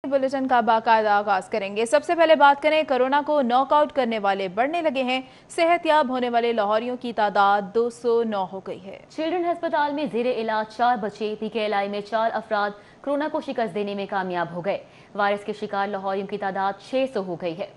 Bulletin का बाकायदा आगाज करेंगे। सबसे पहले बात करें, कोरोना को नॉकआउट करने वाले बढ़ने लगे हैं। सेहतयाब होने वाले लाहौरियों की तादाद 209 हो गई है। चिल्ड्रन अस्पताल में जेरे इलाज 4 बच्चे, PKLI में 4 अफराद कोरोना को शिकस्त देने में कामयाब हो गए। वायरस के शिकार लाहौरियों की तादाद 600 हो गई है।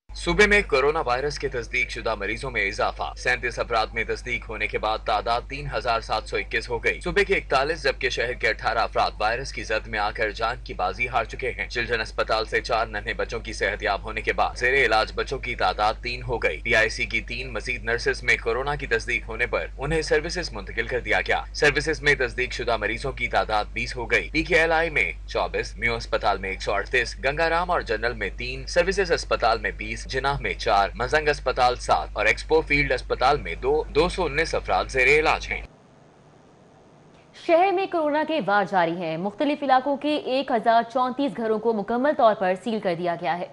सूबे में कोरोना वायरस के तस्दीक शुदा मरीजों में इजाफा, 37 अफराद में तस्दीक होने के बाद तादाद 3721 हो गई। सूबे के 41 जबकि शहर के 18 अफराद वायरस की जद में आकर जान की बाजी हार चुके हैं। चिल्ड्रन अस्पताल से 4 नन्हे बच्चों की सेहतयाब होने के बाद जेरे इलाज बच्चों की तादाद 3 हो गई। PIC की 3 मजीद नर्सेज में कोरोना की तस्दीक होने पर उन्हें सर्विसेज मुंतकिल कर दिया गया। सर्विसेज में तस्दीक शुदा मरीजों की तादाद 20 हो गई। PKLI में 24, म्यू अस्पताल में 138, गंगाराम और जनरल में 3, सर्विसेज अस्पताल में 20, जिनाह में 4, मजंग अस्पताल 7 और एक्सपो फील्ड अस्पताल में 219 अफराद ज़ेरे इलाज हैं। शहर में कोरोना के वार जारी हैं। मुख्तलिफ इलाकों के 1034 घरों को मुकम्मल तौर पर सील कर दिया गया है।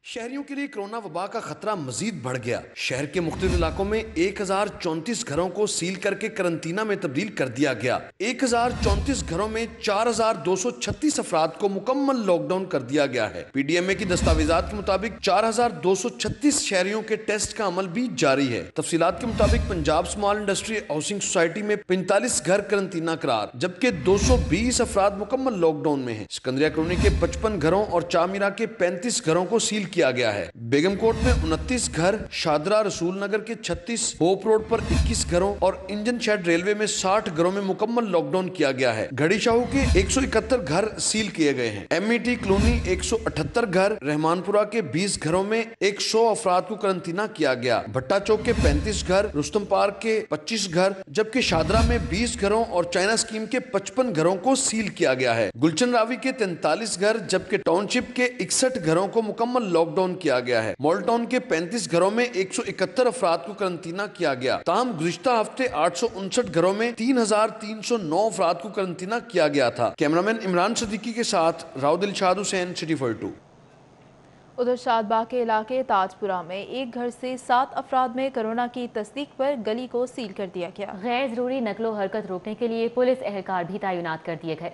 शहरियों के लिए कोरोना वबा का खतरा मजीद बढ़ गया। शहर के मुख्तलिफ इलाकों में 1034 घरों को सील करके करंटीना में तब्दील कर दिया गया। 1034 घरों में 4236 अफराद को मुकम्मल लॉकडाउन कर दिया गया है। PDMA की दस्तावेजात के मुताबिक 4236 शहरियों के टेस्ट का अमल भी जारी है। तफसीलात के मुताबिक Punjab small industry housing society में 45 घर करंटीना करार, जबकि 220 अफराद मुकम्मल लॉकडाउन में है। सिकंदरिया कॉलोनी के 55 घरों और चामीरा के 35 घरों को सील किया गया है। बेगमकोट में 29 घर, शादरा रसूल नगर के 36, होप रोड पर 21 घरों और इंजन शेड रेलवे में 60 घरों में मुकम्मल लॉकडाउन किया गया है। घड़ी शाहू के 171 घर सील किए गए हैं। MET कॉलोनी 178 घर, रहमानपुरा के 20 घरों में 100 अफराद को करंटीना किया गया। भट्टा चौक के 35 घर, रुस्तम पार्क के 25 घर, जबकि शादरा में 20 घरों और चाइना स्कीम के 55 घरों को सील किया गया है। गुलशन रावी के 43 घर, जबकि टाउनशिप के 61 घरों को मुकम्मल लॉकडाउन किया गया है। मॉल टाउन के 35 घरों में 171 अफराद को करंटीना किया गया। ताहम गुज़िश्ता हफ्ते 859 घरों में 3309 अफराद को करंटीना किया गया था। कैमरामैन इमरान सदीकी के साथ राव दिलशाद हुसैन, सिटी 42। उधर शादबाग के इलाके ताजपुरा में एक घर से 7 अफराद में कोरोना की तस्दीक पर गली को सील कर दिया गया। गैर जरूरी नकलो हरकत रोकने के लिए पुलिस एहलकार भी तैनात कर दिए गए।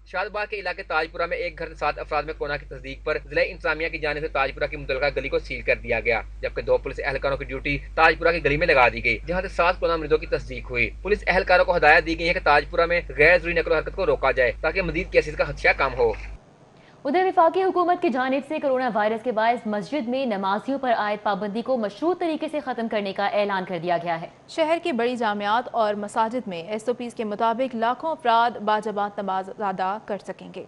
शादबाग के इलाके ताजपुरा में एक घर से 7 अफराद में कोरोना की तस्दीक पर जिला इंतजामिया की जानिब से ताजपुरा की मुतलका गली को सील कर दिया गया, जबकि 2 पुलिस एहलकारों की ड्यूटी ताजपुरा की गली में लगा दी गई, जहां से 7 कोरोना मरीजों की तस्दीक हुई। पुलिस एहलकारों को हिदायत दी गई है कि ताजपुरा में गैर जरूरी नकलो हरकत को रोका जाए ताकि मजीद केसेस का खदशा कम हो। उधर वफाकी हुकूमत की जानिब से कोरोना वायरस के बायस मस्जिद में नमाजियों पर आयद पाबंदी को मशरूत तरीके से खत्म करने का ऐलान कर दिया गया है। शहर की बड़ी जामियात और मसाजिद में SOPs के मुताबिक लाखों अफराद बाजमात नमाज अदा कर सकेंगे।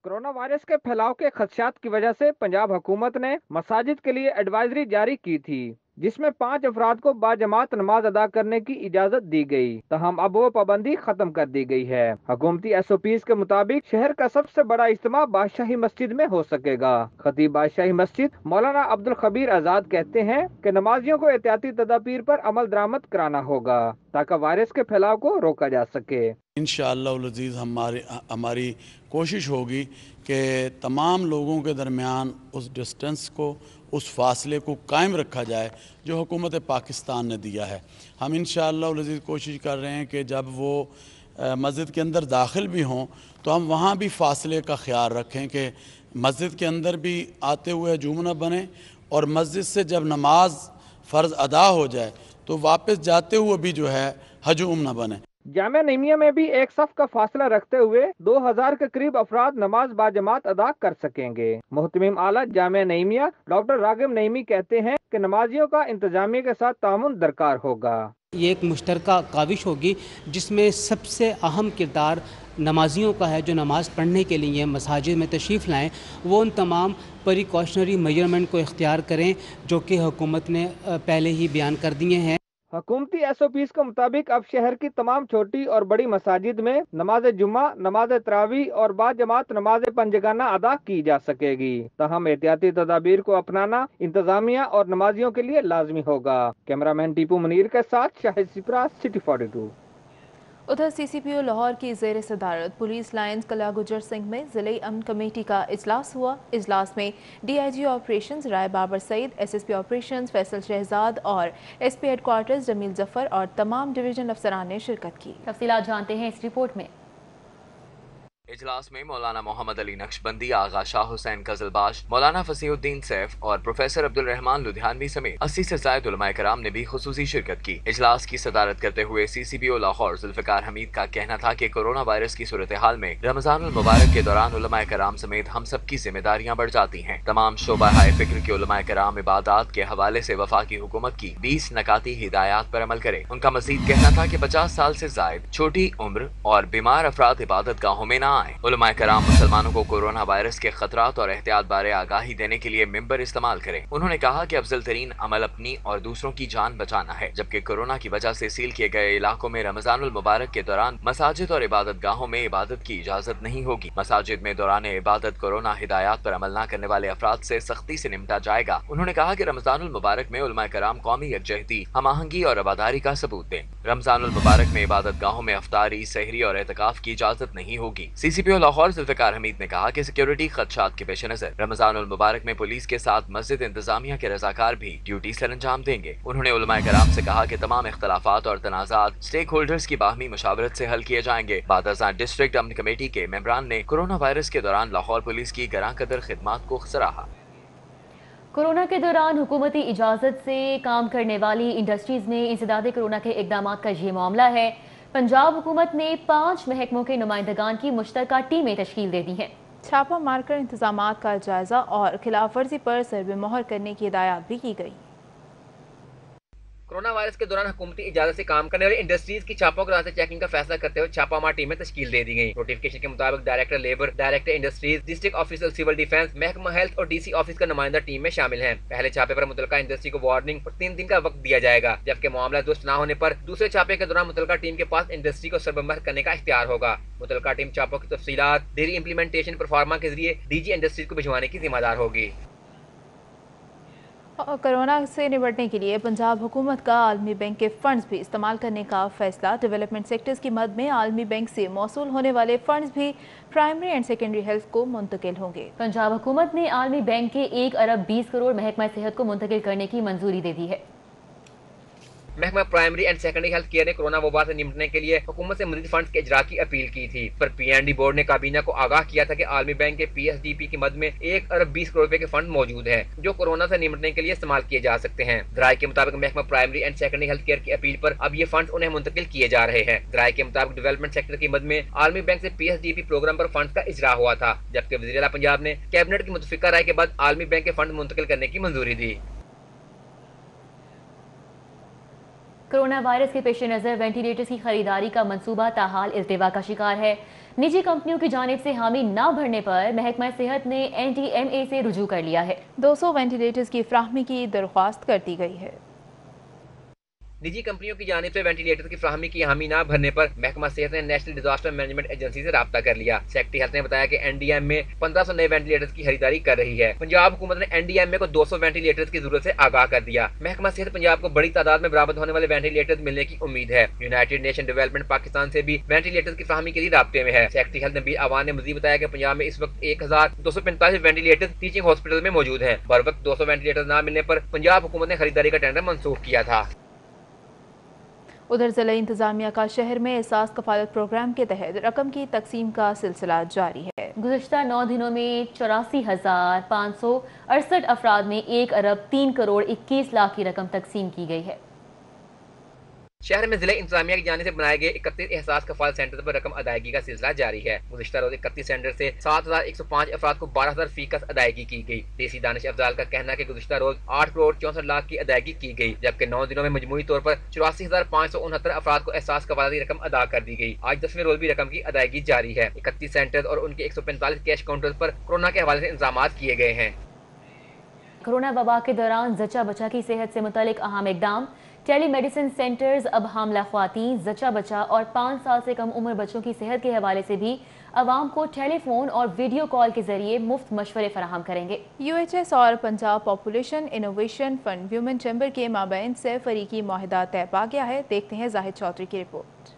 कोरोना वायरस के फैलाव के खदशात की वजह से पंजाब हुकूमत ने मसाजिद के लिए एडवाइजरी जारी की थी, जिसमें 5 अफराद को बाजमात नमाज अदा करने की इजाजत दी गई। तहम अब वो पाबंदी खत्म कर दी गई है। हुकूमती SOPs के मुताबिक शहर का सबसे बड़ा इज्तिमा बादशाही मस्जिद में हो सकेगा। खतीब बादशाही मस्जिद मौलाना अब्दुल खबीर आजाद कहते हैं कि नमाजियों को एहतियाती तदाबीर पर अमल दरामद कराना होगा ताकि वायरस के फैलाव को रोका जा सके। इंशाअल्लाह अज़ीज़ हमारी कोशिश होगी कि तमाम लोगों के दरमियान उस डिस्टेंस को, उस फासले को कायम रखा जाए जो हुकूमत पाकिस्तान ने दिया है। हम इंशाअल्लाह अज़ीज़ कोशिश कर रहे हैं कि जब वो मस्जिद के अंदर दाखिल भी हों तो हम वहाँ भी फासले का ख्याल रखें कि मस्जिद के अंदर भी आते हुए हजूम न बने और मस्जिद से जब नमाज फ़र्ज़ अदा हो जाए तो वापस जाते हुए भी जो है हजूम न बने। जामिया नईमिया में भी एक सफ का फासला रखते हुए 2000 के करीब अफराद नमाज बाजमात अदा कर सकेंगे। मुहतमिम आला जामिया नईमिया डॉक्टर रागिब नईमी कहते हैं कि नमाजियों का इंतजामिया के साथ तामुन दरकार होगा। ये एक मुश्तरका काविश होगी जिसमें सबसे अहम किरदार नमाजियों का है, जो नमाज़ पढ़ने के लिए मसाजिद में तशरीफ़ लाएँ, वो उन तमाम प्रिकॉशनरी मेजरमेंट को इख्तियार करें जो कि हुकूमत ने पहले ही बयान कर दिए हैं। हुकूमती SOPs के मुताबिक अब शहर की तमाम छोटी और बड़ी मसाजिद में नमाज जुम्मा, नमाज तरावी और बाजमात नमाज पंजगाना अदा की जा सकेगी। तहम एहतियाती तदाबीर को अपनाना इंतजामिया और नमाजियों के लिए लाजमी होगा। कैमरामैन टीपू मुनीर के साथ शाहिद सिपरा, सिटी 42। उधर 42 उधर CCPO लाहौर की ज़ेर सदारत पुलिस लाइन्स कला गुजर सिंह में ज़िले अमन कमेटी का इजलास हुआ। इजलास में DIG ऑपरेशंस राय बाबर सईद, SSP ऑपरेशंस फैसल शहजाद और SP हेडक्वार्टर्स जमील जफर और तमाम डिवीजन अफसरान ने शिरकत की। तफसीलात जानते हैं इस रिपोर्ट में। इजलास में मौलाना मोहम्मद अली नक्शबंदी, आगा शाह हुसैन कजलबाश, मौलाना फसीहुद्दीन सैफ और प्रोफेसर अब्दुल रहमान लुधियानवी समेत 80 से ज़ायद उलमाए कराम ने भी खुसूसी शिरकत की। इजलास की सदारत करते हुए CCPO लाहौर जुल्फिकार हमीद का कहना था कि कोरोना वायरस की सूरत हाल में रमजानुल मुबारक के दौरान उलमाए कराम समेत हम सब की जिम्मेदारियां बढ़ जाती हैं। तमाम शोबा हाय फिक्र के उलमाए कराम इबादत के हवाले से वफाकी हुकूमत की 20 नकाती हिदायत पर अमल करे। उनका मजीद कहना था कि 50 साल से जायद छोटी उम्र और बीमार अफराद इबादत गाहों में न आए। उलमाए कराम मुसलमानों को कोरोना वायरस के खतरात और एहतियात बारे आगाही देने के लिए मिंबर इस्तेमाल करें। उन्होंने कहा कि अफजल तरीन अमल अपनी और दूसरों की जान बचाना है, जबकि कोरोना की वजह से सील किए गए इलाकों में रमजानुल मुबारक के दौरान मसाजिद और इबादत गाहों में इबादत की इजाजत नहीं होगी। मसाजिद में दौरान इबादत कोरोना हिदायत पर अमल न करने वाले अफराद से सख्ती से निपटा जाएगा। उन्होंने कहा कि रमजानुल मुबारक में उलमाए कराम कौमी यकजहती, हमाहंगी और आबादारी का सबूत दें। रमजानुल मुबारक में इबादत गाहों में अफ्तारी, सहरी और एहतिकाफ की इजाजत नहीं होगी। CCPO लाहौर जुल्फिकार हमीद ने कहा कि सिक्योरिटी खदशात के पेश नजर रमजानुल मुबारक में पुलिस के साथ मस्जिद इंतजामिया के रजाकार भी ड्यूटी सर अंजाम देंगे। उन्होंने उलमाए कराम से कहा कि तमाम इख्तलाफात और तनाज़ात स्टेक होल्डर्स की बाहमी मुशावरत से हल किए जाएंगे। बादशाह डिस्ट्रिक्ट अमन कमेटी के मेंबरान ने कोरोना वायरस के दौरान लाहौर पुलिस की गरां कदर खिदमात को सराहा। कोरोना के दौरान हुकूमती इजाज़त से काम करने वाली इंडस्ट्रीज में इंसदाद कोरोना के इक़दामात का ये मामला है। पंजाब हुकूमत ने 5 महकमों के नुमाइंदगान की मुश्तरका टीमें तश्कील दे दी हैं। छापा मारकर इंतजामात का जायजा और खिलाफ वर्जी पर सर्वे मोहर करने की हिदायत भी की गई। कोरोना वायरस के दौरान हुकूमती इजाजत से काम करने वाली इंडस्ट्रीज की छापों के रास्ते चेकिंग का फैसला करते हुए छापामार टीमें तश्कील दे दी गई। नोटिफिकेशन के मुताबिक director labour, director industries, district officer civil defence, महकमा हेल्थ और DC ऑफिस का नुमाइंदा टीम में शामिल हैं। पहले छापे पर मुतलका इंडस्ट्री को वार्निंग और 3 दिन का वक्त दिया जाएगा, जबकि मामला दुरुस्त न होने पर दूसरे छापे के दौरान मुतलका टीम के पास इंडस्ट्री को सरबमहर करने का इख्तियार होगा। मुतलका टीम छापों की तफसीलात देरी इम्प्लीमेंटेशन प्रोफार्मा के जरिए DG इंडस्ट्रीज को भिजवाने की जिम्मेदार होगी। कोरोना से निपटने के लिए पंजाब हुकूमत का आलमी बैंक के फंड्स भी इस्तेमाल करने का फैसला। डेवलपमेंट सेक्टर्स की मद में आलमी बैंक से मौसूल होने वाले फंड्स भी प्राइमरी एंड सेकेंडरी हेल्थ को मुंतकिल होंगे। पंजाब हुकूमत ने आलमी बैंक के 1 अरब 20 करोड़ महकमा सेहत को मुंतकिल करने की मंजूरी दे दी है। महकमा primary and secondary health care ने कोरोना वबा से निपटने के लिए हुकूमत से मजीद फंड्स के इजरा की अपील की थी, पर PND बोर्ड ने काबीना को आगाह किया था कि आलमी बैंक के PSDP की मद में 1 अरब 20 करोड़ रुपए के फंड मौजूद हैं, जो कोरोना से निपटने के लिए इस्तेमाल किए जा सकते हैं। दराए के मुताबिक महकमा primary and secondary health care की अपील पर अब ये फंड उन्हें मुंतकिल किए जा रहे हैं। दराए के मुताबिक डेवलपमेंट सेक्टर की मद में आलमी बैंक से PSDP प्रोग्राम पर फंड का इजरा हुआ था, जबकि वज़ीर-ए-आला पंजाब ने कैबिनेट की मुतफिका राय के बाद आलमी बैंक के फंड मुंतकिल करने की मंजूरी दी। कोरोना वायरस के पेश नज़र वेंटिलेटर्स की खरीदारी का मंसूबा ताहाल इल्तिवा का शिकार है। निजी कंपनियों की जानिब से हामी न भरने पर महकमा सेहत ने NTMA से रुजू कर लिया है। 200 वेंटिलेटर्स की फ्राहमी की दरख्वास्त कर दी गई है। निजी कंपनियों की जानिब से वेंटिलेटर की फ्राहमी की हामी न भरने पर महकमा सेहत ने नेशनल डिजास्टर मैनेजमेंट एजेंसी से राब्ता कर लिया। सेक्रेटरी हेल्थ ने बताया कि NDM में 1500 नए वेंटिलेटर्स की खरीदारी कर रही है। पंजाब हुकूमत ने NDM को 200 वेंटिलेटर्स की जरूरत से आगाह कर दिया। महकमा सेहत पंजाब को बड़ी तादाद में बरामद होने वाले वेंटिलेटर्स मिलने की उम्मीद है। यूनाइटेड नेशन डेवलपमेंट पाकिस्तान से भी वेंटिलेटर्स की फ्राहमी के लिए राब्ते में है। सेक्रेटरी हेल्थ नबील अवान ने मजीद बताया कि पंजाब में इस वक्त 1245 वेंटिलेटर्स टीचिंग हॉस्पिटल में मौजूद है। बर वक्त 200 वेंटिलेटर्स न मिलने पर पंजाब हुकूमत ने खरीदारी का टेंडर मंसूख किया था। उधर जिला इंतजामिया का शहर में एहसास कफालत प्रोग्राम के तहत रकम की तकसीम का सिलसिला जारी है। गुज़श्ता 9 दिनों में 84,568 अफराद में 1 अरब 3 करोड़ 21 लाख की रकम तकसीम की गई है। शहर में जिला इंतजामिया की जानिब से बनाए गए 31 एहसास कफालत सेंटर पर रकम अदायगी का सिलसिला जारी है। गुज़श्ता रोज 31 सेंटर से 7,105 अफराद को 12,000 फीसद अदायगी की गई। डीसी दानिश अफजाल का कहना है कि गुज़श्ता रोज 8 करोड़ 64 लाख की अदायगी की गई, जबकि 9 दिनों में मजमूई तौर पर 84,569 अफराद को एहसास कफालत की रकम अदा कर दी गई। आज 10वें रोज भी रकम की अदायगी जारी है। 31 सेंटर और उनके 145 कैश काउंटर पर कोरोना के हवाले से इंतजाम किए गए हैं। कोरोना वबा के दौरान जचा बचा की सेहत से मुतालिक अहम इकदाम। टेली मेडिसिन सेंटर्स अब हामला ख्वातीन, जचा बचा और 5 साल से कम उम्र बच्चों की सेहत के हवाले से भी अवाम को टेलीफोन और वीडियो कॉल के जरिए मुफ्त मशवरे फराहम करेंगे। UHS और Punjab population innovation fund women chamber के माबैन से फरीकी मुआहिदा तय पा गया है। देखते हैं जाहिद चौधरी की रिपोर्ट।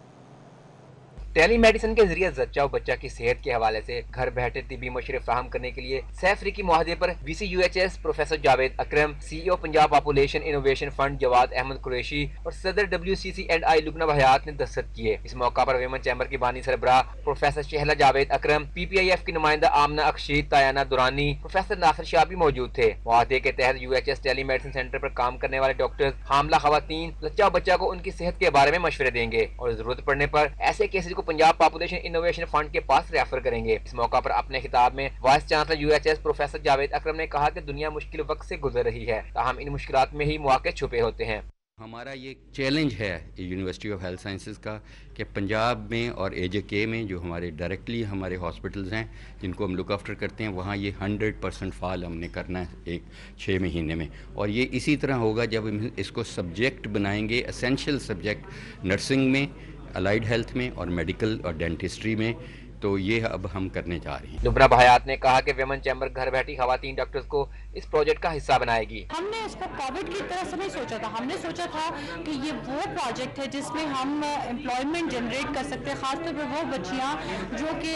टेली मेडिसिन के जरिए जच्चा और बच्चा की सेहत के हवाले से घर बैठे तिब्बी मशवरे फराहम करने के लिए सैफरी की मुआहदे पर VCUHS professor Javed Akram, CEO Punjab population innovation fund Jawad Ahmed Qureshi और सदर WCC&I लुबना हयात ने दस्तखत किए। इस मौका पर वेमन चैम्बर की बानी सरबराह प्रोफेसर शहला जावेद अकरम, PPIF की नुमाइंदा आमना अक्षीद, तायाना दुरानी, प्रोफेसर नासिर शाह भी मौजूद थे। मुआहदे के तहत UHS टेली मेडिसिन सेंटर पर काम करने वाले डॉक्टर्स हामला खवातीन, बच्चा बच्चा को उनकी सेहत के बारे में मशवरे देंगे और जरूरत पड़ने पर ऐसे केसेस को पंजाब पॉपुलेशन इनोवेशन फंड के पास रेफर करेंगे। इस मौका पर अपने खिताब में vice chancellor UHS professor Javed Akram ने कहा कि दुनिया मुश्किल वक्त से गुजर रही है, ताहम इन मुश्किलात में ही मौके छुपे होते हैं। हमारा ये चैलेंज है यूनिवर्सिटी ऑफ हेल्थ साइंसेज का कि पंजाब में और AJK में जो हमारे डायरेक्टली हमारे हॉस्पिटल्स हैं जिनको हम लुक आफ्टर करते हैं, वहाँ ये 100% फाल हमने करना है एक 6 महीने में। और ये इसी तरह होगा जब हम इसको सब्जेक्ट बनाएंगे, एसेंशियल सब्जेक्ट नर्सिंग में, अलाइड हेल्थ में और मेडिकल और डेंटिस्ट्री में, तो ये अब हम करने जा रहे हैं। लुबना हयात ने कहा कि वेमन चैम्बर घर बैठी खवातीन डॉक्टर्स को इस प्रोजेक्ट का हिस्सा बनाएगी। हमने इसको कोविड की तरह से नहीं सोचा था, हमने सोचा था कि ये वो प्रोजेक्ट है जिसमें हम एम्प्लॉयमेंट जनरेट कर सकते हैं, खासतौर पर वो बच्चियाँ जो कि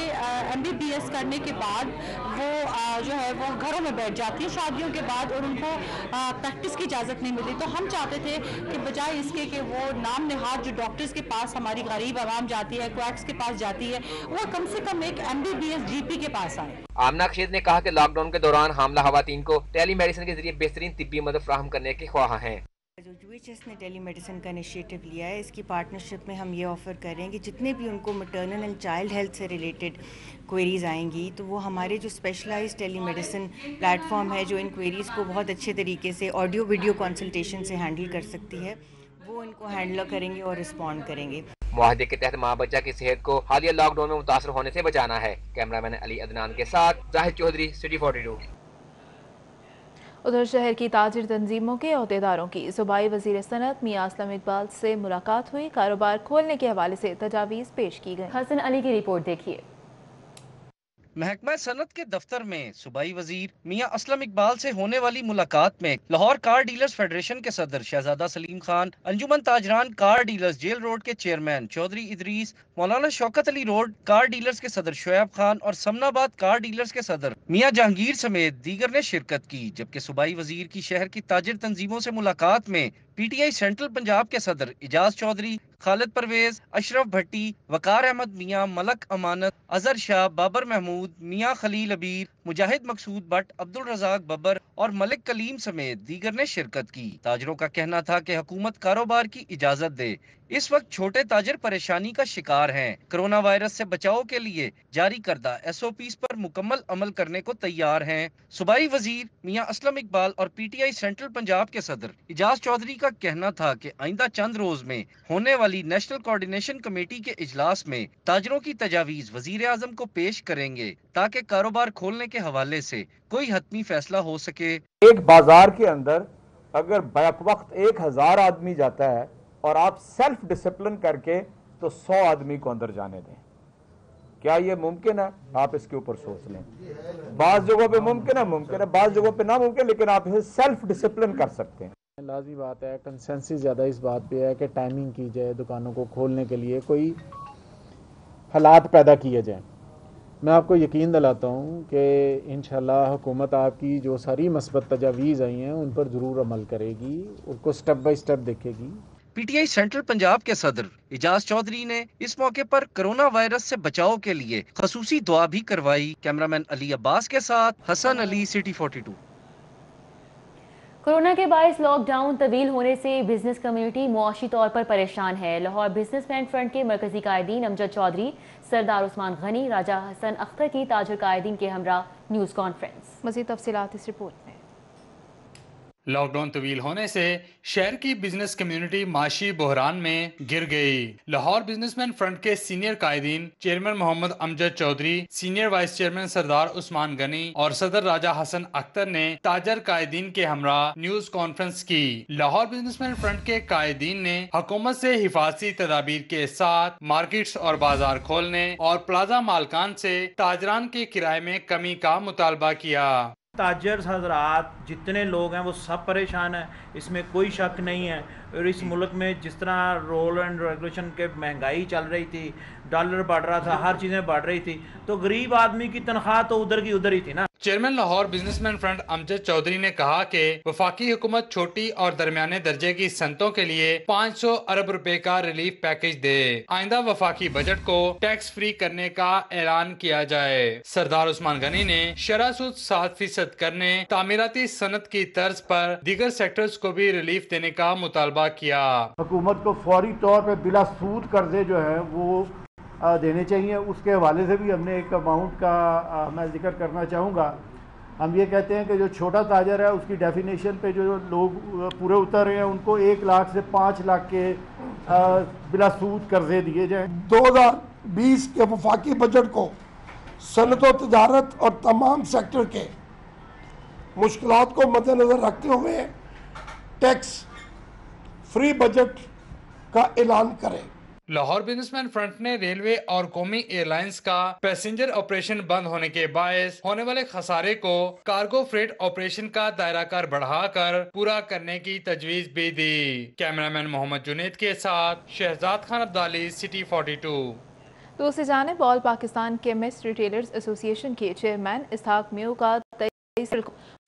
MBBS करने के बाद वो जो है वो घरों में बैठ जाती है शादियों के बाद और उनको प्रैक्टिस की इजाज़त नहीं मिलती। तो हम चाहते थे कि बजाय इसके कि वो नाम नहाद जो डॉक्टर्स के पास हमारी गरीब आवाम जाती है, क्वैक्स के पास जाती है, वो कम से कम एक MBBS GP के पास आए। आमना अक्षीद ने कहा कि लॉकडाउन के दौरान हामला खवातीन को टेली मेडिसिन के जरिए बेहतरीन तिब्बी मदद फराहम करने के ख्वाह हैं। जो UHS ने टेली मेडिसिन का इनिशिएटिव लिया है, इसकी पार्टनरशिप में हम ये ऑफ़र कर रहे हैं कि जितने भी उनको मैटरनल एंड चाइल्ड हेल्थ से रिलेटेड क्वेरीज़ आएंगी तो वो हमारे जो स्पेशलाइज्ड टेली मेडिसिन प्लेटफॉर्म है जो इन क्वेरीज़ को बहुत अच्छे तरीके से ऑडियो वीडियो कंसल्टेशन से हैंडल कर सकती है, वो इनको हैंडल करेंगे और रिस्पॉन्ड करेंगे। मुआहदे के तहत माँ बच्चा की सेहत को हालिया लॉकडाउन में मुतासर होने से बचाना है। कैमरामैन अली अदनान के साथ जाहिद चौधरी, सिटी 42। उधर शहर की ताजिर तंजीमों के अहदेदारों की सूबाई वज़ीर सनअत मियां असलम इकबाल से मुलाकात हुई। कारोबार खोलने के हवाले से तजावीज़ पेश की गई। हसन अली की रिपोर्ट देखिए। महकमा सनत के दफ्तर में सूबाई वजीर मियां असलम इकबाल से होने वाली मुलाकात में लाहौर कार डीलर्स फेडरेशन के सदर शहजादा सलीम खान, अंजुमन ताजरान कार डीलर्स जेल रोड के चेयरमैन चौधरी इदरीस, मौलाना Shaukat Ali road car dealers के सदर शोएब खान और समनाबाद कार डीलर्स के सदर मियां जहांगीर समेत दीगर ने शिरकत की। जबकि सूबाई वजीर की शहर की ताजिर तंजीमों से मुलाकात में PTI सेंट्रल पंजाब के सदर इजाज चौधरी, खालिद परवेज, अशरफ भट्टी, वकार अहमद मियां, मलक अमानत, अजहर शाह, बाबर महमूद, मियां खलील अबीर, मुजाहिद मकसूद भट्ट, अब्दुल रजाक बब्बर और मलिक कलीम समेत दीगर ने शिरकत की। ताजरों का कहना था कि हुकूमत कारोबार की इजाजत दे, इस वक्त छोटे ताजर परेशानी का शिकार हैं। कोरोना वायरस से बचाव के लिए जारी करदा SOPs पर मुकम्मल अमल करने को तैयार हैं। सूबाई वजीर मियां असलम इकबाल और PTI सेंट्रल पंजाब के सदर इजाज चौधरी का कहना था कि आइंदा चंद रोज में होने वाली नेशनल कोऑर्डिनेशन कमेटी के इजलास में ताजरों की तजावीज वजीर आजम को पेश करेंगे ताकि कारोबार खोलने के हवाले से कोई हतमी फैसला हो सके। एक बाजार के अंदर अगर बैक वक्त 1000 आदमी जाता है और आप सेल्फ डिसिप्लिन करके तो 100 आदमी को अंदर जाने दें, क्या ये मुमकिन है? आप इसके ऊपर सोच लें। बाज़ जगहों पे मुमकिन है, बाज़ जगहों पे नामुमकिन, लेकिन आप इसे सेल्फ डिसिप्लिन कर सकते हैं। लाज़मी बात है, कंसेंसस ज़्यादा इस बात पे है कि टाइमिंग की जाए, दुकानों को खोलने के लिए कोई हालात पैदा किए जाएं। मैं आपको यकीन दिलाता हूँ कि इंशाल्लाह हुकूमत आपकी जो सारी मस्बत तजावीज़ आई हैं उन पर ज़रूर अमल करेगी, उसको स्टेप बाई स्टेप देखेगी। PTI सेंट्रल पंजाब के सदर इजाज चौधरी ने इस मौके पर कोरोना वायरस से बचाव के लिए खसूसी दुआ भी करवाई। कैमरामैन अली अब्बास के साथ हसन अली, सिटी 42। कोरोना के बायस लॉकडाउन तवील होने से बिजनेस कम्युनिटी मुआशी तौर पर परेशान है। लाहौर बिजनेसमैन फ्रंट के मरकजी कायदीन अमजद चौधरी, सरदार उस्मान गनी, राजा हसन अख्तर की ताजर कायदीन के हमरा न्यूज़ कॉन्फ्रेंस। मज़ीद तफसीलात इस रिपोर्ट में। लॉकडाउन तवील होने से शहर की बिजनेस कम्युनिटी माशी बहरान में गिर गई। लाहौर बिजनेसमैन फ्रंट के सीनियर कायदीन chairman Mohammad Amjad Chaudhry, senior vice chairman Sardar Usman Ghani और सदर राजा हसन अख्तर ने ताजर कायदीन के हमरा न्यूज कॉन्फ्रेंस की। लाहौर बिजनेसमैन फ्रंट के कायदीन ने हुकूमत से हिफाजती तदाबीर के साथ मार्केट्स और बाजार खोलने और प्लाजा मालकान से ताजरान के किराए में कमी का मुतालबा किया। ताजर हजरात जितने लोग हैं वो सब परेशान हैं, इसमें कोई शक नहीं है। और इस मुल्क में जिस तरह रूल एंड रेगुलेशन के महंगाई चल रही थी, डॉलर बढ़ रहा था, हर चीज़ें बढ़ रही थी, तो गरीब आदमी की तनख्वाह तो उधर की उधर ही थी ना। Chairman Lahore businessman front Amjad Chaudhry ने कहा कि वफाकी हुकूमत छोटी और दरमियाने दर्जे की सनतों के लिए 500 अरब रुपए का रिलीफ पैकेज दे। आइंदा वफाकी बजट को टैक्स फ्री करने का ऐलान किया जाए। सरदार उस्मान गनी ने शरह सूद 7% करने, तामीराती सनत की तर्ज पर दीगर सेक्टर्स को भी रिलीफ देने का मुतालबा किया। हुकूमत को फौरी तौर पर बिला सूद कर्जे जो है वो देने चाहिए। उसके हवाले से भी हमने एक अमाउंट का मैं जिक्र करना चाहूँगा। हम ये कहते हैं कि जो छोटा ताजर है उसकी डेफिनेशन पे जो लोग पूरे उतर रहे हैं उनको 1 लाख से 5 लाख के बिला सूद कर्जे दिए जाएं। 2020 के वफाकी बजट को सनत व तजारत और तमाम सेक्टर के मुश्किलात को मद्देनज़र रखते हुए टैक्स फ्री बजट का ऐलान करें। लाहौर बिजनेसमैन फ्रंट ने रेलवे और कौमी एयरलाइंस का पैसेंजर ऑपरेशन बंद होने के बायस होने वाले खसारे को कार्गो फ्रेट ऑपरेशन का दायराकार बढ़ाकर पूरा करने की तजवीज भी दी। कैमरामैन मोहम्मद जुनेद के साथ शहजाद खान अब्दाली, सिटी 42। दूसरी जानिब all Pakistan chemist retailers association के चेयरमैन इसहाक मियो का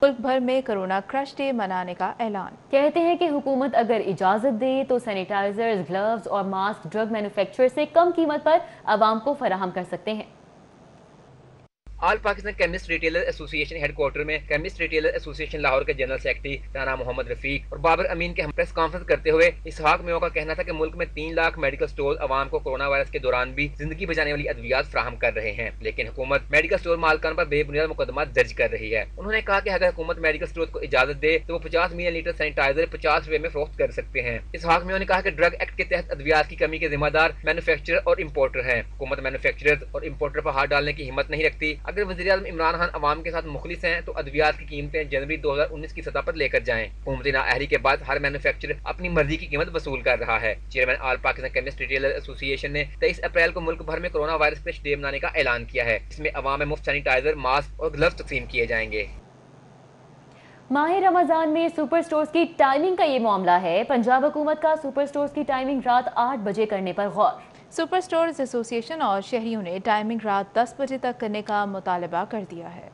मुल्क भर में कोरोना क्रश डे मनाने का ऐलान। कहते हैं कि हुकूमत अगर इजाजत दे तो सैनिटाइजर्स, ग्लव्स और मास्क ड्रग मैन्युफैक्चरर से कम कीमत पर आवाम को फराहम कर सकते हैं। All Pakistan chemist retailer association headquarter में केमिस्ट रिटेलर एसोसिएशन लाहौर के जनरल सेक्रेटरी राना मोहम्मद रफीक और बाबर अमीन के हम प्रेस कॉन्फ्रेंस करते हुए इसहाक मियो का कहना था कि मुल्क में 3 लाख मेडिकल स्टोर आवाम को कोरोना वायरस के दौरान भी जिंदगी बचाने वाली अद्वियात फराहम कर रहे हैं, लेकिन हुकूमत मेडिकल स्टोर मालकान पर बेबुनियाद मुकदमा दर्ज कर रही है। उन्होंने कहा कि अगर हुकूमत मेडिकल स्टोर को इजाजत दे तो वो 50 मिलियन लीटर सैनिटाइजर 50 रुपए में फरोख्त कर सकते हैं। इसहाक मियो ने कहा कि ड्रग एक्ट के तहत अद्वियात की कमी के जिम्मेदार मैन्युफैक्चरर और इम्पोर्टर हैं। हुकूमत मैन्युफैक्चरर और इम्पोर्टर पर हाथ डालने की हिम्मत नहीं रखती। अगर वज़ीर आज़म इमरान खान अवाम के साथ मुखलिस हैं तो अद्वियात की कीमतें जनवरी 2019 की सतह पर लेकर जाएं। हुकूमती नाअहली के बाद हर मैन्युफैक्चरर अपनी मर्जी की कीमत वसूल कर रहा है। Chairman all Pakistan chemist retailer association ने 23 अप्रैल को मुल्क भर में कोरोना वायरस क्रश डे मनाने का ऐलान किया है। इसमें अवाम में मुफ्त सैनिटाइजर, मास्क और ग्लव्स तकसीम किए जाएंगे। माह रमजान में सुपर स्टोर्स की टाइमिंग का ये मामला है। पंजाब हुकूमत का सुपर स्टोर्स की टाइमिंग रात 8 बजे करने पर गौर। सुपर स्टोर्स एसोसिएशन और शहरियों ने टाइमिंग रात 10 बजे तक करने का मुतालबा कर दिया है।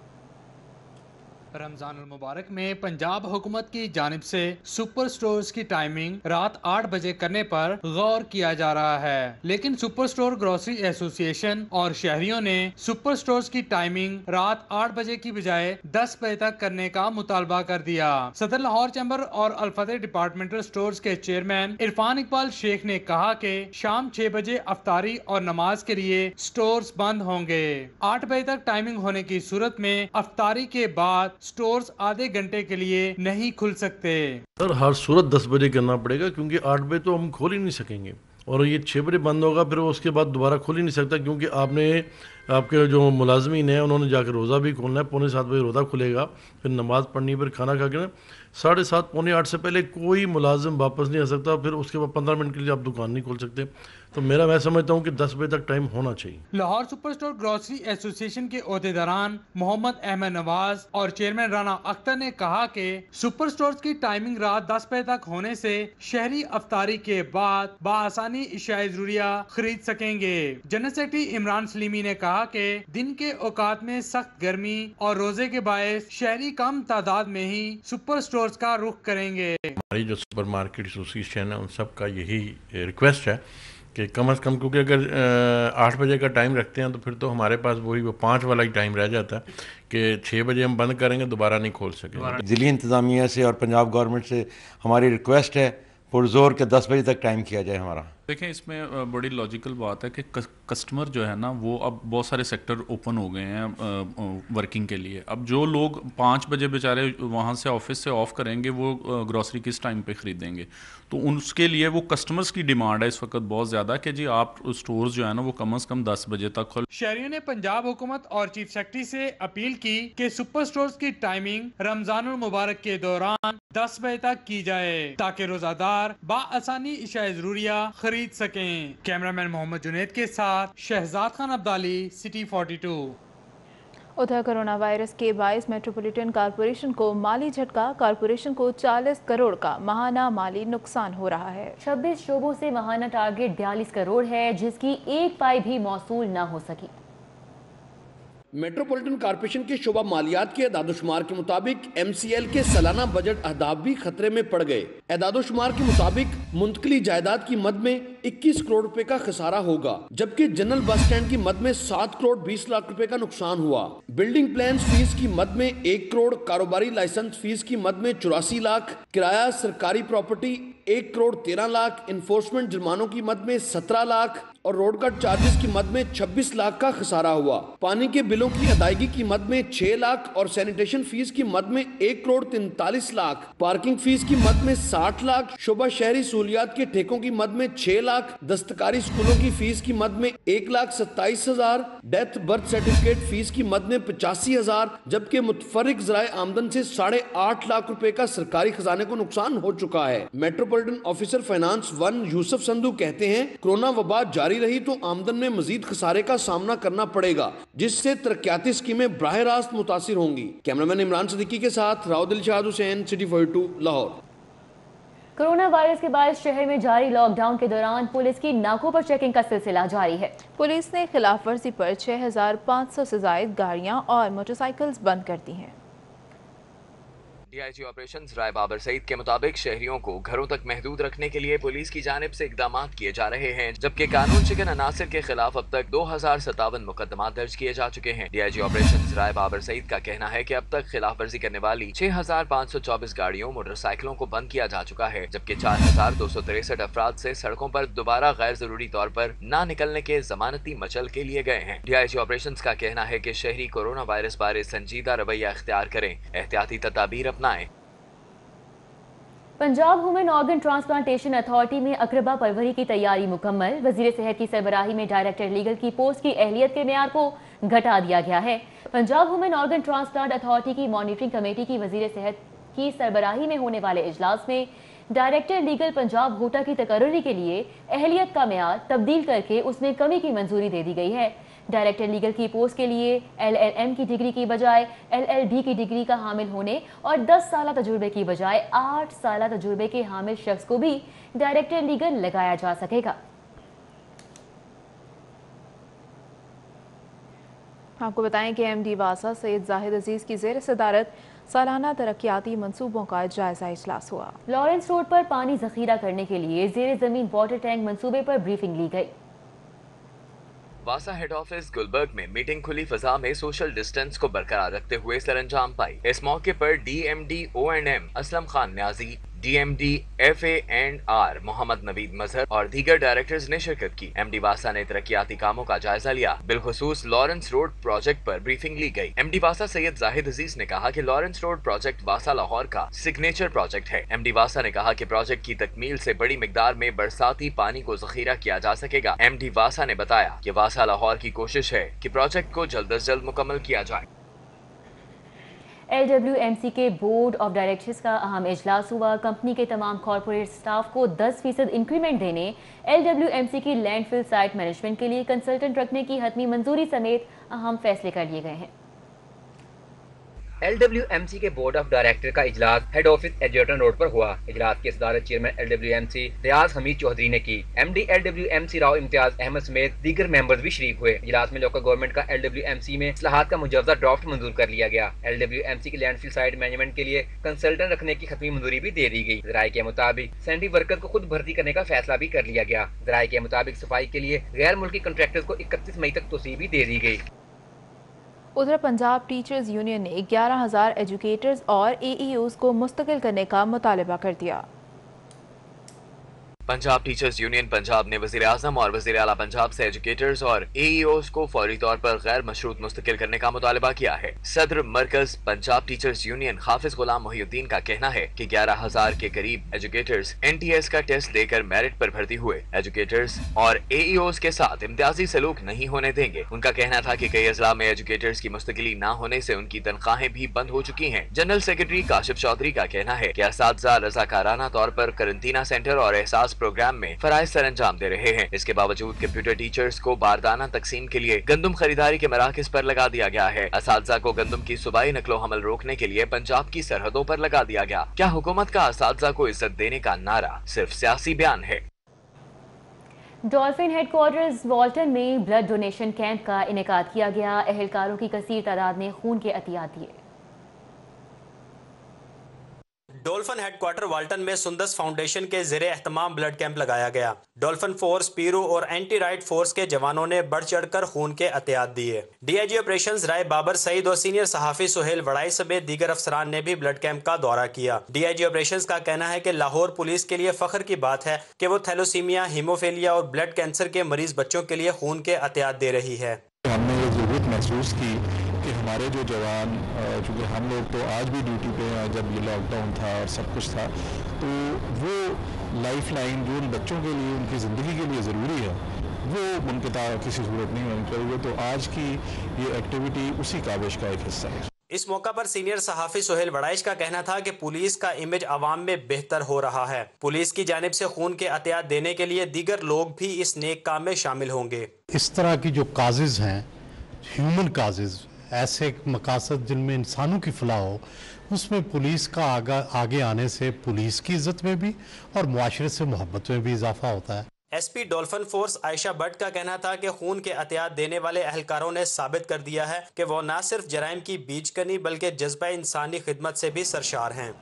रमजानुल मुबारक में पंजाब हुकूमत की जानिब से सुपर स्टोर्स की टाइमिंग रात 8 बजे करने पर गौर किया जा रहा है, लेकिन सुपर स्टोर ग्रोसरी एसोसिएशन और शहरियों ने सुपर स्टोर्स की टाइमिंग रात 8 बजे की बजाय 10 बजे तक करने का मुतालबा कर दिया। सदर लाहौर चैम्बर और अल-फतेह डिपार्टमेंटल स्टोर्स के चेयरमैन इरफान इकबाल शेख ने कहा कि शाम 6 बजे अफ्तारी और नमाज के लिए स्टोर्स बंद होंगे। 8 बजे तक टाइमिंग होने की सूरत में अफ्तारी के बाद स्टोर्स आधे घंटे के लिए नहीं खुल सकते। सर हर सूरत 10 बजे करना पड़ेगा क्योंकि 8 बजे तो हम खोल ही नहीं सकेंगे और ये 6 बजे बंद होगा, फिर उसके बाद दोबारा खोल ही नहीं सकता क्योंकि आपके जो मुलाजमीन हैं उन्होंने जाकर रोज़ा भी खोलना है। 7:45 बजे रोज़ा खुलेगा, फिर नमाज़ पढ़नी, फिर खाना खा के 7:30 पौने 8 से पहले कोई मुलाजिम वापस नहीं आ सकता। फिर उसके बाद 15 मिनट के लिए आप दुकान नहीं खोल सकते। तो मैं समझता हूँ कि 10 बजे तक टाइम होना चाहिए। Lahore super store grocery association के ओहदेदारान मोहम्मद अहमद नवाज और चेयरमैन राना अख्तर ने कहा कि सुपर स्टोर्स की टाइमिंग रात 10 बजे तक होने से शहरी अफ्तारी के बाद बआसानी इशाए ज़रूरिया खरीद सकेंगे। जनरल सेक्रेटरी इमरान सलीमी ने कहा कि दिन के औकात में सख्त गर्मी और रोजे के बायस शहरी कम तादाद में ही सुपर स्टोर्स का रुख करेंगे। हमारी जो सुपर मार्केट एसोसिएशन है उन सब का यही रिक्वेस्ट है कि कम से कम, क्योंकि अगर 8 बजे का टाइम रखते हैं तो फिर तो हमारे पास वो 5 वाला ही टाइम रह जाता है कि 6 बजे हम बंद करेंगे दोबारा नहीं खोल सकेंगे। ज़िली इंतज़ामिया से और पंजाब गवर्नमेंट से हमारी रिक्वेस्ट है पुरजोर के 10 बजे तक टाइम किया जाए हमारा। देखें इसमें बड़ी लॉजिकल बात है कि कस्टमर जो है ना वो अब बहुत सारे सेक्टर ओपन हो गए हैं वर्किंग के लिए। अब जो लोग 5 बजे बेचारे वहाँ से ऑफिस से ऑफ करेंगे वो ग्रॉसरी किस टाइम पे ख़रीदेंगे, तो उसके लिए वो कस्टमर्स की डिमांड है इस वक्त बहुत ज़्यादा कि जी आप स्टोर्स जो है ना वो कम से कम 10 बजे तक खोल। शहरियों ने पंजाब हुकूमत और चीफ सेक्रेटरी से अपील की कि सुपर स्टोर्स की टाइमिंग रमजानुल मुबारक के दौरान 10 बजे तक की जाए ताकि रोजादार बाआसानी इशाए ज़रूरिया खरीद सकें। कैमरामैन मोहम्मद जुनेद के साथ शहजाद खान अब्दाली, सिटी 42। उधर कोरोना वायरस के बायस मेट्रोपॉलिटन कॉरपोरेशन को माली झटका। कॉरपोरेशन को 40 करोड़ का माहाना माली नुकसान हो रहा है। 26 शोबों से माहाना टारगेट 42 करोड़ है, जिसकी एक पाई भी मौसूल न हो सकी। मेट्रोपॉलिटन कॉरपोरेशन के शोबा मालियात के एदादोशुमार के मुताबिक MCL के सालाना बजट अहदाफ भी खतरे में पड़ गए। एदादोशुमार के मुताबिक मुंतकली जायदाद की मद में 21 करोड़ रुपए का खसारा होगा, जबकि जनरल बस स्टैंड की मद में 7 करोड़ 20 लाख रुपए का नुकसान हुआ। बिल्डिंग प्लान फीस की मद में 1 करोड़, कारोबारी लाइसेंस फीस की मद में 84 लाख, किराया सरकारी प्रॉपर्टी 1 करोड़ 13 लाख, इन्फोर्समेंट जुर्मानों की मद में 17 लाख और रोड कट चार्जेस की मद में 26 लाख का खसारा हुआ। पानी के बिलों की अदायगी की मद में 6 लाख और सैनिटेशन फीस की मद में 1 करोड़ 43 लाख, पार्किंग फीस की मद में 60 लाख, शोबा शहरी सहूलियात के ठेकों की मद में 6 लाख, दस्तकारी स्कूलों की फीस की मद में 1,27,000, डेथ बर्थ सर्टिफिकेट फीस की मद में 85,000, जबकि मुतफर्रिक ज़राए आमदन से 8.5 लाख रुपए का सरकारी खजाने को नुकसान हो चुका है। Metropolitan officer finance 1 Yusuf Sandhu कहते हैं, कोरोना वबा जारी रही तो आमदन में मजीद खसारे का सामना करना पड़ेगा, जिससे तरक्याती स्कीमें बराह रास्त मुतासिर होंगी। कैमरामैन इमरान सिद्दीकी के साथ Rao Dilshad Hussain, city 42 Lahore. Corona virus के बाद शहर में जारी लॉकडाउन के दौरान पुलिस की नाकों पर चेकिंग का सिलसिला जारी है। पुलिस ने खिलाफ वर्जी पर 6,500 से जायद गाड़ियां और मोटरसाइकिल्स बंद कर दी हैं। DIG ऑपरेशंस राय बाबर सईद के मुताबिक शहरियों को घरों तक महदूद रखने के लिए पुलिस की जानिब से इकदाम किए जा रहे हैं, जबकि कानून शिकन अनासिर के खिलाफ अब तक 2057 मुकदमा दर्ज किए जा चुके हैं। DIG ऑपरेशंस राय बाबर सईद का कहना है कि अब तक खिलाफ वर्जी करने वाली 6,524 गाड़ियों मोटरसाइकिलों को बंद किया जा चुका है, जबकि 4,263 अफराद से सड़कों पर दोबारा गैर जरूरी तौर पर न निकलने के जमानती मचल के लिए गए हैं। DIG ऑपरेशंस का कहना है कि शहरी कोरोना वायरस बारे संजीदा रवैया इख्तियार करें, एहतियाती तदाबीर अपनाएं। Punjab human organ transplantation authority में अकरबा परवरी की तैयारी मुकम्मल। वजीर सेहत की सरबराही में डायरेक्टर लीगल की पोस्ट की अहलियत के मेयार को घटा दिया गया है। Punjab human organ transplant authority की मॉनिटरिंग कमेटी की वजीर सेहत की सरबराही में होने वाले इजलास में डायरेक्टर लीगल पंजाब होटा की तकर्री के लिए अहलियत का मेयार तब्दील करके उसमें कमी की मंजूरी दे दी गई है। डायरेक्टर लीगल की पोस्ट के लिए LLM की डिग्री की बजाय LLB की डिग्री का हामिल होने और 10 साल तजुर्बे की बजाय 8 साल तजुर्बे के हामिल शख्स को भी डायरेक्टर लीगल लगाया जा सकेगा। आपको बताएं कि MD वासा सैयद जाहिद अजीज की ज़ेर सदारत सालाना तरक्याती मंसूबों का जायजा इजलास हुआ। लॉरेंस रोड पर पानी जखीरा करने के लिए जेर जमीन वाटर टैंक मंसूबे पर ब्रीफिंग ली गई। वासा हेड ऑफिस गुलबर्ग में मीटिंग खुली फजा में सोशल डिस्टेंस को बरकरार रखते हुए सरअंजाम पाई। इस मौके पर DMD O&M Aslam Khan Niazi, DMD FA&R Mohammad Naveed मजहर और दीगर डायरेक्टर्स ने शिरकत की। MD वासा ने तरक्याती कामों का जायजा लिया। बिलखुसूस लॉरेंस रोड प्रोजेक्ट पर ब्रीफिंग ली गई। MD वासा सैयद जाहिद अजीज ने कहा कि लॉरेंस रोड प्रोजेक्ट वासा लाहौर का सिग्नेचर प्रोजेक्ट है। MD वासा ने कहा कि प्रोजेक्ट की तकमील से बड़ी मिकदार में बरसाती पानी को जखीरा किया जा सकेगा। MD वासा ने बताया कि वासा लाहौर की कोशिश है कि प्रोजेक्ट को जल्द अज जल्द मुकम्मल किया जाए। LWMC के बोर्ड ऑफ डायरेक्टर्स का अहम इजलास हुआ। कंपनी के तमाम कॉर्पोरेट स्टाफ को 10% इंक्रीमेंट देने, LWMC की लैंडफिल साइट मैनेजमेंट के लिए कंसल्टेंट रखने की हतमी मंजूरी समेत अहम फैसले कर लिए गए हैं। LWMC के बोर्ड ऑफ डायरेक्टर का इजलास हेड ऑफिस एजर्टन रोड पर हुआ। इजलास की सदारत चेयरमैन LWMC रियाज हमीद चौधरी ने की। MD LWMC राव इम्तियाज अहमद समेत दीगर मेंबर्स भी शरीक हुए। इजलास में लोकल गवर्नमेंट का LWMC में इस्लाहात का मुजवजा ड्राफ्ट मंजूर कर लिया गया। LWMC की लैंडफिल साइट मैनेजमेंट के लिए कंसल्टेंट रखने की खतमी मंजूरी भी दे दी गई। ज़राए के मुताबिक सैनिटरी वर्कर को खुद भर्ती करने का फैसला भी कर लिया गया। ज़राए के मुताबिक सफाई के लिए गैर मुल्की कॉन्ट्रैक्टर्स को 31 मई तक तोसी भी दे दी गई। उधर पंजाब टीचर्स यूनियन ने 11,000 एजुकेटर्स और AEOs को मुस्तकिल करने का मुतालबा कर दिया। पंजाब टीचर्स यूनियन पंजाब ने वज़ीर आज़म और वज़ीर आला पंजाब से एजुकेटर्स और AEOs को फौरी तौर पर गैर मशरूत मुस्तकिल करने का मुतालबा किया है। सदर मरकज पंजाब टीचर्स यूनियन हाफिज गुलाम मोहिउद्दीन का कहना है कि 11,000 के करीब एजुकेटर्स NTS का टेस्ट देकर मेरिट पर भर्ती हुए। एजुकेटर्स और AEOs के साथ इम्तियाजी सलूक नहीं होने देंगे। उनका कहना था कि कई अजला में एजुकेटर्स की मुस्तकिली न होने से उनकी तनख्वाहें भी बंद हो चुकी हैं। जनरल सेक्रेटरी काशिफ चौधरी का कहना है कि असातिज़ा रज़ाकाराना तौर पर करंटीना सेंटर और एहसास प्रोग्राम में फराइज सर अंजाम दे रहे हैं। इसके बावजूद कंप्यूटर टीचर्स को बारदाना तकसीम के लिए गंदम खरीदारी के मराकज पर लगा दिया गया है। असातिज़ा को गंदम की सूबाई नकलो हमल रोकने के लिए पंजाब की सरहदों पर लगा दिया गया। क्या हुकूमत का असातिज़ा को इज्जत देने का नारा सिर्फ सियासी बयान है? डॉल्फिन हेडक्वार्टर्स वाल्टन में ब्लड डोनेशन कैंप का इनेकाद किया गया। एहलकारों की कसीर तादाद ने खून के अतियात दिए। डॉल्फिन हेडक्वार्टर वाल्टन में सुंदस फाउंडेशन के ज़ेरे एहतमाम ब्लड कैंप लगाया गया। डॉल्फिन फोर्स, पीरू और एंटी राइट फोर्स के जवानों ने बढ़ चढ़कर खून के अतियात दिए। डीआईजी ऑपरेशंस राय बाबर सईद और सीनियर सहाफ़ी सुहेल वड़ाई समेत दीगर अफसरान ने भी ब्लड कैंप का दौरा किया। डीआईजी ऑपरेशंस का कहना है कि लाहौर पुलिस के लिए फख्र की बात है कि वो थैलोसीमिया, हीमोफीलिया और ब्लड कैंसर के मरीज बच्चों के लिए खून के अतियात दे रही है। हमने ये ज़रूरत महसूस की कि हमारे जो जवान, चूँकि हम लोग तो आज भी ड्यूटी पे हैं, जब ये लॉकडाउन था और सब कुछ था, तो वो लाइफ लाइन जो उन बच्चों के लिए, उनकी ज़िंदगी के लिए ज़रूरी है, वो मुनक़ता किसी सूरत नहीं होनी चाहिए। तो आज की ये एक्टिविटी उसी काविश का एक हिस्सा है। इस मौका पर सीनियर सहाफ़ी सुहेल वड़ाइश का कहना था कि पुलिस का इमेज आवाम में बेहतर हो रहा है। पुलिस की जानिब से खून के अतियात देने के लिए दीगर लोग भी इस नेक काम में शामिल होंगे। इस तरह की जो काजेज़ हैं, ह्यूमन काजेज़, ऐसे मकासद जिनमें इंसानों की फलाह हो, उसमें पुलिस का आगे आने से पुलिस की इज्जत में भी और मुआशरे से मोहब्बत में भी इजाफा होता है। SP dolphin force Ayesha Bhatt का कहना था कि खून के अतियात देने वाले अहलकारों ने साबित कर दिया है कि वो न सिर्फ जराइम की बीजकनी बल्कि जज्बा इंसानी खिदमत से भी सरशार हैं।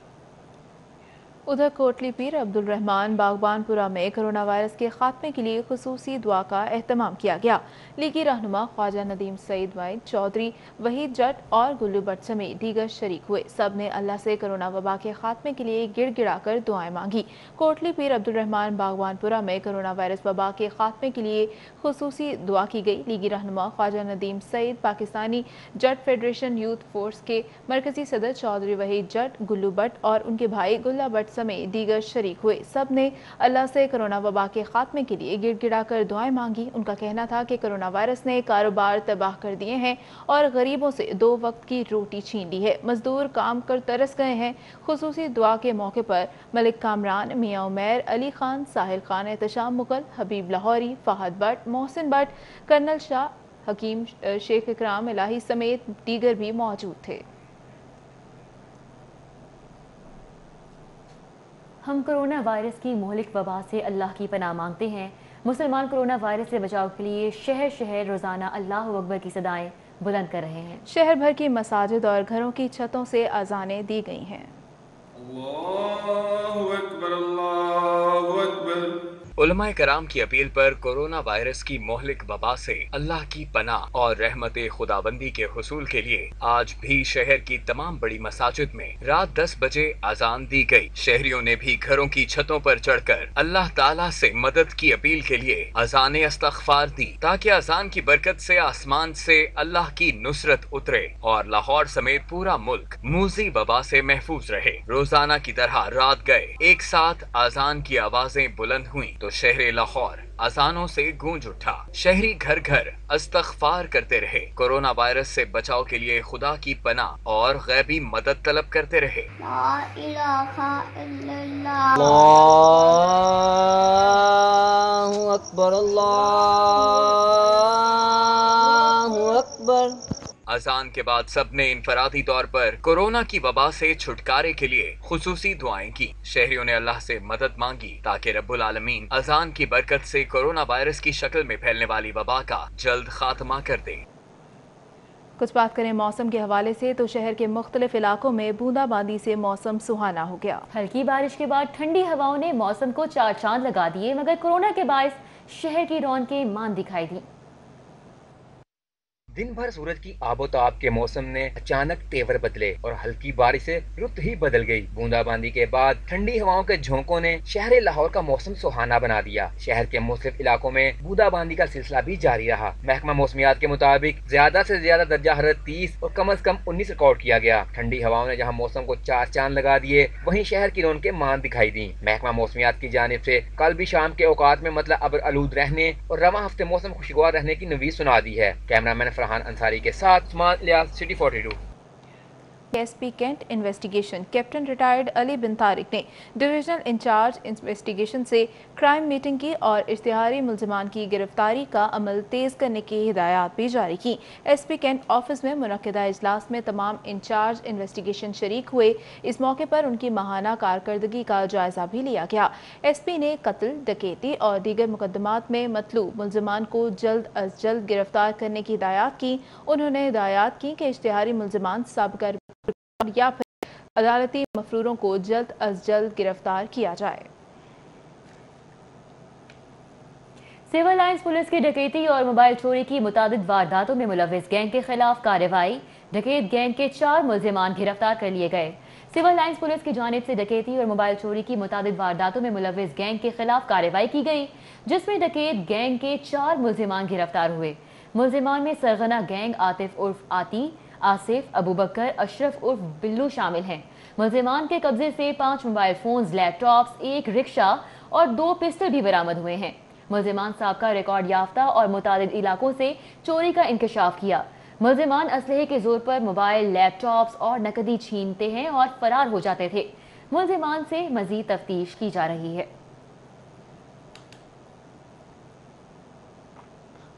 उधर कोटली पीर अब्दुल रहमान बागबानपुरा में कोरोना वायरस के खात्मे के लिए खुसूसी दुआ का एहतमाम किया गया। लीगी रहनुमा ख्वाजा नदीम सईद वाइद चौधरी, वहीद जट और गुल्लू भट्ट समेत दीगर शरीक हुए। सब ने अल्लाह से कोरोना वबा के खात्मे के लिए गिड़गिड़ा कर दुआएं मांगी। कोटली पीर अब्दुल रहमान बागबानपुरा में कोरोना वायरस वबा के खात्मे के लिए खुसूसी दुआ की गई। लीगी रहनुमा ख्वाजा नदीम सईद, पाकिस्तानी जट फेडरेशन यूथ फोर्स के मरकजी सदर चौधरी वहीद जट, गुल्लू भट्ट और उनके भाई गुल्ला भट्ट समेत दीगर शरीक हुए। सब ने अल्लाह से कोरोना वबा के खात्मे के लिए गिड़गिड़ा कर दुआएं मांगी। उनका कहना था कि कोरोना वायरस ने कारोबार तबाह कर दिए हैं और गरीबों से 2 वक्त की रोटी छीन ली है। मजदूर काम कर तरस गए हैं। खुसूसी दुआ के मौके पर मलिक कामरान, मियाँ उमैर, अली खान, साहिल खान, एहतशाम मुगल, हबीब लाहौरी, फहद भट्ट, मोहसिन भट्ट, कर्नल शाह, हकीम शेख इकराम इलाही समेत दीगर भी मौजूद थे। हम कोरोना वायरस की मोहलिक वबा से अल्लाह की पनाह मांगते हैं। मुसलमान कोरोना वायरस से बचाव के लिए शहर शहर रोज़ाना अल्लाह अकबर की सदाएं बुलंद कर रहे हैं। शहर भर की मसाजिद और घरों की छतों से अज़ानें दी गई हैं। अल्लाहु अकबर, अल्लाहु अकबर। उलमाए कराम की अपील पर कोरोना वायरस की मोहलिक वबा से अल्लाह की पनाह और रहमत खुदाबंदी के हुसूल के लिए आज भी शहर की तमाम बड़ी मसाजिद में रात 10 बजे अजान दी गई। शहरियों ने भी घरों की छतों पर चढ़कर अल्लाह ताला से मदद की अपील के लिए अजान इस्तग़फ़ार दी, ताकि अजान की बरकत से आसमान से अल्लाह की नुसरत उतरे और लाहौर समेत पूरा मुल्क मूजी वबा से महफूज रहे। रोजाना की तरह रात गए एक साथ अजान की आवाजें बुलंद हुई तो शहर लाहौर अजानों से गूंज उठा। शहरी घर घर इस्तग़फ़ार करते रहे। कोरोना वायरस से बचाव के लिए खुदा की पनाह और गैबी मदद तलब करते रहे। ला इलाहा इल्लल्लाह, अल्लाहु अकबर, अल्लाहु अकबर। अजान के बाद सबने इनफरादी तौर पर कोरोना की वबा से छुटकारे के लिए खुसूसी दुआएं की। शहरियों ने अल्लाह से मदद मांगी ताकि रब्बुल आलमीन अजान की बरकत से कोरोना वायरस की शक्ल में फैलने वाली वबा का जल्द खात्मा कर दे। कुछ बात करें मौसम के हवाले से तो शहर के मुख्तलिफ इलाकों में बूंदाबांदी से मौसम सुहाना हो गया। हल्की बारिश के बाद ठंडी हवाओं ने मौसम को 4 चांद लगा दिए, मगर कोरोना के बायस शहर की रौनकें मान दिखाई दी। दिन भर सूरज की आबोताब के मौसम ने अचानक तेवर बदले और हल्की बारिश से रुत ही बदल गई। बूंदाबांदी के बाद ठंडी हवाओं के झोंकों ने शहर लाहौर का मौसम सुहाना बना दिया। शहर के मुख्तलिफ इलाकों में बूंदाबांदी का सिलसिला भी जारी रहा। महकमा मौसमियात के मुताबिक ज्यादा से ज्यादा दर्जा हरारत 30 और कम से कम 19 रिकॉर्ड किया गया। ठंडी हवाओं ने जहाँ मौसम को 4 चांद लगा दिए, वहीं शहर की रौनकें मान दिखाई दी। महकमा मौसमियात की जानिब से कल भी शाम के औकात में मतलब अबर आलूद रहने और रवां हफ्ते मौसम खुशगवार रहने की नवीद सुना दी है। कैमरामैन फरहान अंसारी के साथ Usman Ilyas, city 42। SP Cantt investigation captain retired Ali बिन तारिक ने डिविजनल इंचार्ज इन्वेस्टिगेशन से क्राइम मीटिंग की और इश्तिहारी मुलजिमान की गिरफ्तारी का अमल तेज करने की हिदायत भी जारी की। एसपी कैंट ऑफिस में मुनक्किदा इजलास में तमाम इंचार्ज इन्वेस्टिगेशन शरीक हुए। इस मौके पर उनकी माहाना कारकर्दगी का जायजा भी लिया गया। एसपी ने कत्ल, डकैती और दीगर मुकदमात में मतलूब मुलजिमान को जल्द अज जल्द गिरफ्तार करने की हिदायत की। उन्होंने हिदायत की कि इश्तिहारी मुलजिमान साबिका या फिर अदालती मफरूरों को जल्द अज जल्द गिरफ्तार किया जाए। सिविल लाइंस पुलिस की डकैती और मोबाइल चोरी की मुतादिद वारदातों में मुलव्विस गैंग के खिलाफ कार्रवाई। डकैत गैंग के 4 मुलजिमान गिरफ्तार कर लिए गए। सिविल लाइंस पुलिस की जानिब से डकैती और मोबाइल चोरी की मुतादिद वारदातों में मुलव्विस गैंग के खिलाफ कार्रवाई की गई, जिसमें डकैत गैंग के 4 मुलजिमान गिरफ्तार हुए। मुलजिमान में सरगना गैंग आतिफ उर्फ आती, आसिफ, अबू बकर, अशरफ उर्फ बिल्लू शामिल हैं। मुलजिमान के कब्जे से 5 मोबाइल फोन्स, लैपटॉप्स, 1 रिक्शा और 2 पिस्टल भी बरामद हुए हैं। मुलजिमान साबका रिकॉर्ड याफ्ता और मुतादिद इलाकों से चोरी का इंकशाफ किया। मुलजिमान असलहे के जोर पर मोबाइल, लैपटॉप्स और नकदी छीनते हैं और फरार हो जाते थे। मुलजिमान से मजीद तफ्तीश की जा रही है।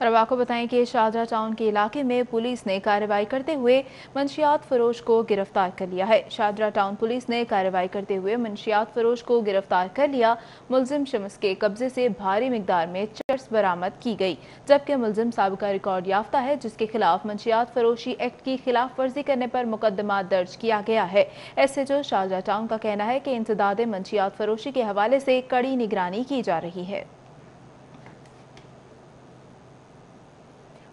और अब आपको बताएं कि शाहजहां टाउन के इलाके में पुलिस ने कार्रवाई करते हुए मंशियात फरोश को गिरफ्तार कर लिया है। शाहजहां टाउन पुलिस ने कार्रवाई करते हुए मंशियात फरोश को गिरफ्तार कर लिया। मुलजिम शम्स के कब्जे से भारी मिकदार में चरस बरामद की गई, जबकि मुलजिम साबिका रिकॉर्ड याफ्ता है, जिसके खिलाफ मंशियात फरोशी एक्ट की खिलाफ वर्जी करने पर मुकदमा दर्ज किया गया है। एसएचओ शाहजहां टाउन का कहना है कि इंसदाद मंशियात फरोशी के हवाले से कड़ी निगरानी की जा रही है।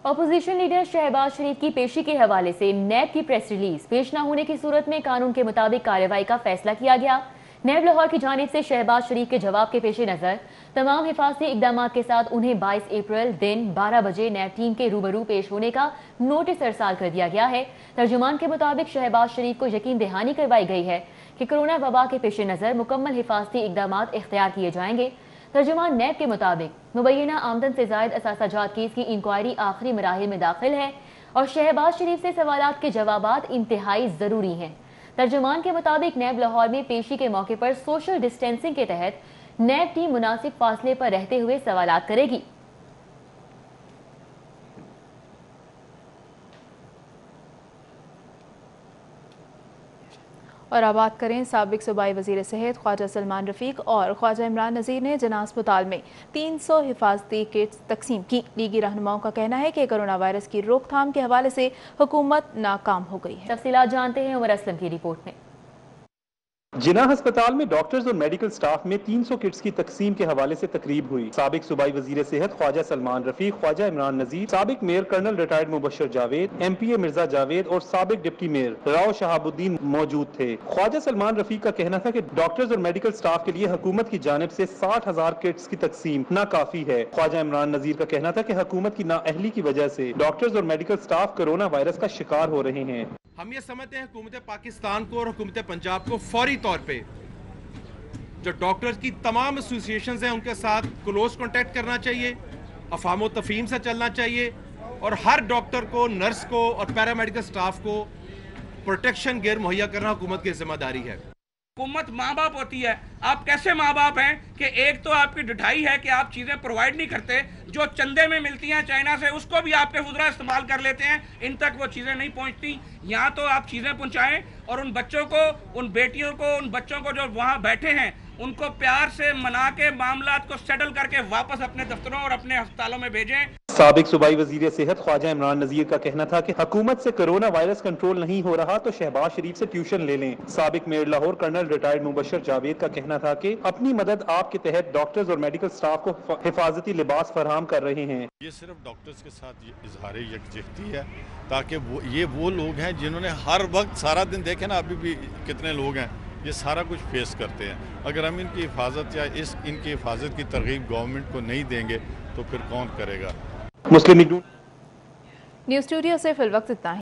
अपोजिशन लीडर शहबाज शरीफ की पेशी के हवाले से नैब की प्रेस रिलीज। पेश न होने की सूरत में कानून के मुताबिक कार्रवाई का फैसला किया गया। नैब लाहौर की जानिब से शहबाज शरीफ के जवाब के पेश नज़र तमाम हिफाजती इकदाम के साथ उन्हें 22 अप्रैल दिन 12 बजे नैब टीम के रूबरू पेश होने का नोटिस अरसाल कर दिया गया है। तर्जुमान के मुताबिक शहबाज शरीफ को यकीन दहानी करवाई गई है कि कोरोना वबा के पेश नज़र मुकम्मल हिफाजती इकदाम इख्तियार किए जाएंगे। तर्जुमान नैब के मुताबिक मुबैना आमदन से जायद असासाजात केस की इंक्वायरी आखिरी मराहिल में दाखिल है और शहबाज शरीफ से सवालात के जवाबात इंतहाई ज़रूरी हैं। तर्जुमान के मुताबिक नैब लाहौर में पेशी के मौके पर सोशल डिस्टेंसिंग के तहत नैब टीम मुनासिब फासले पर रहते हुए सवालात करेगी। और अब बात करें साबिक सूबाई वज़ीर सेहत ख्वाजा सलमान रफ़ीक और ख्वाजा इमरान नज़ीर ने जना अस्पताल में 300 हिफाजती किट्स तकसीम की। लीगी रहनुमाओं का कहना है कि कोरोना वायरस की रोकथाम के हवाले से हुकूमत नाकाम हो गई है। तफसीलात जानते हैं उमर असलम की रिपोर्ट में। जिना अस्पताल में डॉक्टर्स और मेडिकल स्टाफ में 300 किट्स की तकसीम के हवाले से तकरीब हुई। साबिक सूबाई वजीर सेहत ख्वाजा सलमान रफीक, ख्वाजा इमरान नजीर, साबिक mayor colonel retired Mubashar Javed, MPA Mirza Javed और साबिक डिप्टी मेयर राव शहाबुद्दीन मौजूद थे। ख्वाजा सलमान रफीक का कहना था कि डॉक्टर्स और मेडिकल स्टाफ के लिए हुकूमत की जानिब से 60,000 किट्स की तकसीम नाकाफी है। ख्वाजा इमरान नजीर का कहना था कि हुकूमत की नाअहली की वजह से डॉक्टर्स और मेडिकल स्टाफ कोरोना वायरस का शिकार हो रहे हैं। हम ये समझते हैं हुकूमत पाकिस्तान को और हुकूमत पंजाब को फौरी तौर पे जो डॉक्टर्स की तमाम एसोसिएशंस हैं उनके साथ क्लोज कांटेक्ट करना चाहिए, अफाम तफहीम से चलना चाहिए और हर डॉक्टर को, नर्स को और पैरामेडिकल स्टाफ को प्रोटेक्शन गियर मुहैया करना हुकूमत की जिम्मेदारी है। हुकूमत माँ बाप होती है, आप कैसे माँ बाप हैं कि एक तो आपकी ढिठाई है कि आप चीज़ें प्रोवाइड नहीं करते, जो चंदे में मिलती हैं चाइना से उसको भी आपके वुज़रा इस्तेमाल कर लेते हैं, इन तक वो चीज़ें नहीं पहुँचती। यहाँ तो आप चीज़ें पहुँचाएँ और उन बच्चों को, उन बेटियों को, उन बच्चों को जो वहाँ बैठे हैं उनको प्यार से मना के मामलात को सेटल करके वापस अपने दफ्तरों और अपने अस्पतालों में भेजें। साबिक सूबाई वजीर सेहत ख्वाजा इमरान नजीर का कहना था कि हुकूमत से कोरोना वायरस कंट्रोल नहीं हो रहा तो शहबाज शरीफ से ट्यूशन ले लें। साबिक mayor Lahore colonel retired Mubashar Javed का कहना था कि अपनी मदद आप के तहत डॉक्टर्स और मेडिकल स्टाफ को हिफाजती लिबास फराहम कर रहे हैं। ये सिर्फ डॉक्टर्स के साथ इजहार यकजहती है ताकि वो लोग हैं जिन्होंने हर वक्त सारा दिन देखे ना, अभी भी कितने लोग हैं ये सारा कुछ फेस करते हैं। अगर हम इनकी हिफाजत या इनकी हिफाजत की तरगीब गवर्नमेंट को नहीं देंगे तो फिर कौन करेगा। मुस्लिम न्यूज़ स्टूडियो से फिल वक्त इतना ही।